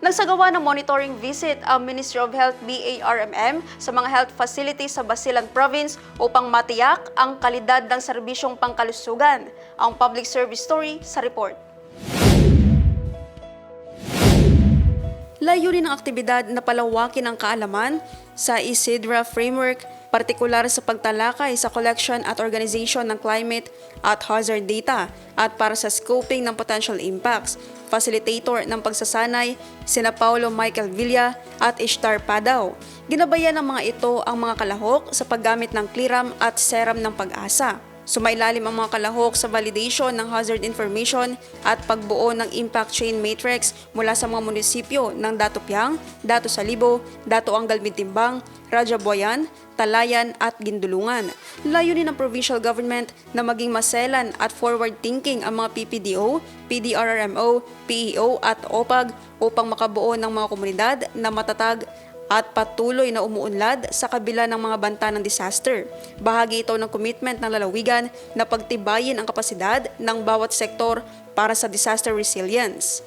Nagsagawa ng monitoring visit ang Ministry of Health BARMM sa mga health facilities sa Basilan Province upang matiyak ang kalidad ng serbisyong pangkalusugan. Ang public service story sa report. Layunin ng aktibidad na palawakin ang kaalaman sa ICIDRA framework, partikular sa pagtalakay sa collection at organization ng climate at hazard data at para sa scoping ng potential impacts. Facilitator ng pagsasanay, sina Paulo Michael Villa at Ishtar Padaw. Ginabayan ng mga ito ang mga kalahok sa paggamit ng CLIRAM at SERAM ng pag-asa. Sumailalim ang mga kalahok sa validation ng hazard information at pagbuo ng impact chain matrix mula sa mga munisipyo ng Dato Piang, Dato Salibo, Dato Angal Bintimbang, Rajabuayan, Talayan at Gindulungan. Layunin ng provincial government na maging maselan at forward-thinking ang mga PPDO, PDRRMO, PEO at OPAG upang makabuo ng mga komunidad na matatag at patuloy na umuunlad sa kabila ng mga banta ng disaster. Bahagi ito ng commitment ng lalawigan na pagtibayin ang kapasidad ng bawat sektor para sa disaster resilience.